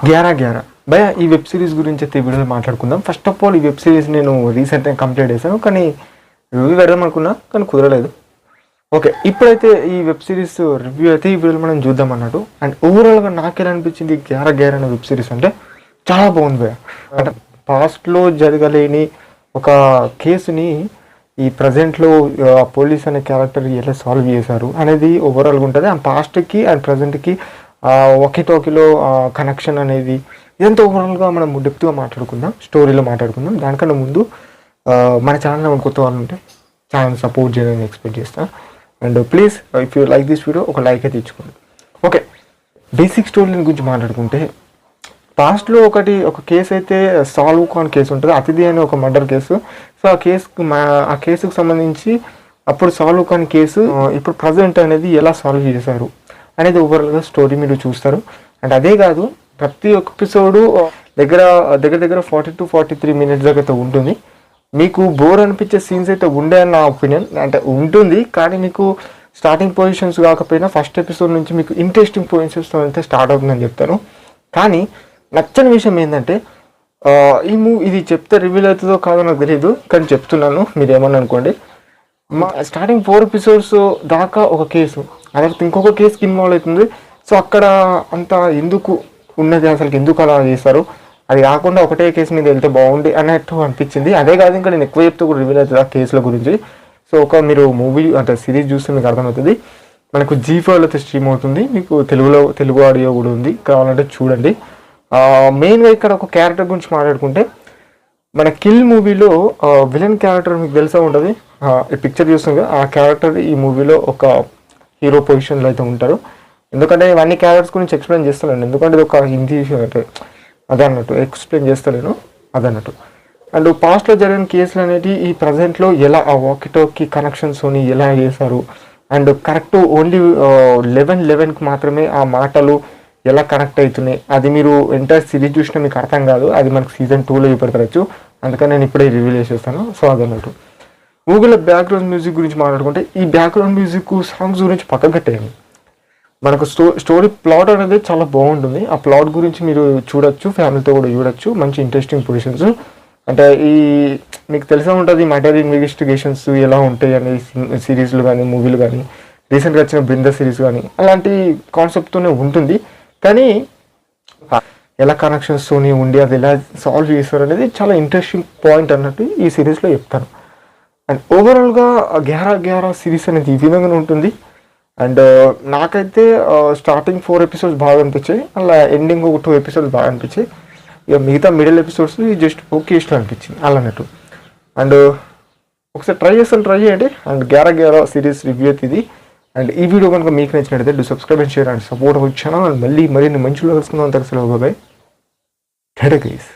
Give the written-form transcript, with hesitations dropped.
గ్యారా గ్యారా భయ ఈ web series గురించి అయితే ఈ వీడియోలో మాట్లాడుకుందాం. ఫస్ట్ ఆఫ్ ఆల్ ఈ వెబ్ సిరీస్ నేను రీసెంట్గా కంప్లీట్ చేశాను, కానీ రివ్యూ పెడదాం అనుకున్నా కానీ కుదరలేదు. ఓకే, ఇప్పుడైతే ఈ వెబ్ సిరీస్ రివ్యూ అయితే ఈ వీడియోలో మనం చూద్దాం అన్నట్టు. అండ్ ఓవరాల్గా నాకేలా అనిపించింది గ్యారా గ్యారా అనే వెబ్ సిరీస్ అంటే చాలా బాగుంది భయ. అంటే పాస్ట్లో జరగలేని ఒక కేసుని ఈ ప్రజెంట్లో పోలీస్ అనే క్యారెక్టర్ ఎలా సాల్వ్ చేశారు అనేది ఓవరాల్గా ఉంటుంది. అండ్ పాస్ట్కి అండ్ ప్రజెంట్కి ఒకటోకిలో కనెక్షన్ అనేది ఇదంతా ఓవరాల్గా మనం డెప్త్గా మాట్లాడుకుందాం, స్టోరీలో మాట్లాడుకుందాం. దానికన్నా ముందు మన ఛానల్ కొత్త వాళ్ళు ఉంటే ఛానల్ సపోర్ట్ చేయాలని ఎక్స్పెక్ట్ చేస్తాను. And please if you like this video ఒక లైక్ అయితే ఇచ్చుకోండి. ఓకే, బేసిక్ స్టోరీ గురించి మాట్లాడుకుంటే పాస్ట్లో ఒక కేసు అయితే సాల్వ్ కాని కేసు ఉంటుంది, అతిథి అనే ఒక మర్డర్ కేసు. సో ఆ కేసుకు సంబంధించి అప్పుడు సాల్వ్ కాని కేసు ఇప్పుడు ప్రజెంట్ అనేది ఎలా సాల్వ్ చేశారు అనేది ఓవరాల్గా స్టోరీ మీరు చూస్తారు. అండ్ అదే కాదు, ప్రతి ఒక్క ఎపిసోడు దగ్గర 40 to 43 minutes దాకా అయితే ఉంటుంది. మీకు బోర్ అనిపించే సీన్స్ అయితే ఉండే అని నా ఒపీనియన్. అంటే ఉంటుంది, కానీ మీకు స్టార్టింగ్ పొజిషన్స్ కాకపోయినా ఫస్ట్ ఎపిసోడ్ నుంచి మీకు ఇంట్రెస్టింగ్ పొజిషన్స్ అయితే స్టార్ట్ అవుతుందని చెప్తాను. కానీ నచ్చని విషయం ఏంటంటే ఇది చెప్తే రివీల్ అవుతుందో కాదో నాకు తెలియదు, కానీ చెప్తున్నాను, మీరు ఏమన్నా అనుకోండి. స్టార్టింగ్ 4 episodes దాకా ఒక కేసు, అదే ఇంకొక కేసుకి ఇన్వాల్వ్ అవుతుంది. సో అక్కడ అంతా ఎందుకు ఉన్నది, అసలు ఎందుకు అలా చేస్తారు, అది కాకుండా ఒకటే కేసు మీద వెళ్తే బాగుంది అన్నట్టు అనిపించింది. అదే కాదు, ఇంకా నేను ఎక్కువ చెప్తే కూడా రివీల్ అవుతుంది ఆ కేసుల గురించి. సో మీరు మూవీ అంటే సిరీస్ చూస్తే మీకు అర్థమవుతుంది. మనకు G5 అయితే స్ట్రీమ్ అవుతుంది, మీకు తెలుగు ఆడియో కూడా ఉంది, కావాలంటే చూడండి. మెయిన్గా ఇక్కడ ఒక క్యారెక్టర్ గురించి మాట్లాడుకుంటే, మన కిల్ మూవీలో విలన్ క్యారెక్టర్ మీకు తెలిసే ఉంటుంది. ఈ పిక్చర్ చూస్తుంది, ఆ క్యారెక్టర్ ఈ మూవీలో ఒక హీరో పొజిషన్లో అయితే ఉంటారు. ఎందుకంటే ఇవన్నీ క్యారెక్టర్స్ గురించి ఎక్స్ప్లెయిన్ చేస్తలేను, ఎందుకంటే ఇది ఒక హిందీ అంటే అదే అన్నట్టు ఎక్స్ప్లెయిన్ చేస్తలేను అదన్నట్టు. అండ్ పాస్ట్లో జరిగిన కేసులు అనేవి ఈ ప్రజెంట్లో ఎలా ఆ వాకిటోకి కనెక్షన్స్ని ఎలా చేశారు, అండ్ కరెక్ట్ ఓన్లీ 11కి మాత్రమే ఆ మాటలు ఎలా కనెక్ట్ అవుతున్నాయి, అది మీరు ఎంటైర్ సిరీస్ చూసినా మీకు అర్థం కాదు. అది మనకు Season 2లో చూపెడతారు, అందుకని నేను ఇప్పుడే రివ్యూ చేసేస్తాను. సో అదన్నట్టు. మూవీలో బ్యాక్గ్రౌండ్ మ్యూజిక్ గురించి మాట్లాడుకుంటే, ఈ బ్యాక్గ్రౌండ్ మ్యూజిక్ సాంగ్స్ గురించి పక్కకు పెట్టేయండి. మనకు స్టోరీ ప్లాట్ అనేది చాలా బాగుంటుంది. ఆ ప్లాట్ గురించి మీరు చూడొచ్చు, ఫ్యామిలీతో కూడా చూడొచ్చు. మంచి ఇంట్రెస్టింగ్ పొజిషన్స్, అంటే మీకు తెలిసే ఉంటుంది మర్డర్ ఇన్వెస్టిగేషన్స్ ఎలా ఉంటాయి అనే సిరీస్లు కానీ మూవీలు కానీ, రీసెంట్గా వచ్చిన బృంద సిరీస్ కానీ అలాంటి కాన్సెప్ట్తోనే ఉంటుంది. కానీ ఎలా కనెక్షన్స్తోని ఉండి అది ఎలా సాల్వ్ చేస్తారు అనేది చాలా ఇంట్రెస్టింగ్ పాయింట్ అన్నట్టు ఈ సిరీస్లో చెప్తాను. అండ్ ఓవరాల్గా గ్యారా సిరీస్ అనేది ఈ విధంగా ఉంటుంది. అండ్ నాకైతే స్టార్టింగ్ 4 episodes బాగా అనిపించాయి, అలా ఎండింగ్ ఒక 2 episodes బాగా అనిపించాయి. ఇక మిగతా మిడిల్ ఎపిసోడ్స్ జస్ట్ ఓకే ఇష్టం అనిపించింది అలా అన్నట్టు. అండ్ ఒకసారి ట్రై చేయండి. అండ్ గ్యారా సిరీస్ రివ్యూ అయితే ఇది. అండ్ ఈ వీడియో కనుక మీకు నచ్చినట్లయితే do subscribe and share and support వచ్చాను. అండ్ మళ్ళీ మరిన్ని మంచిలో కలుసుకుందాం. తరచుగా బాయ్.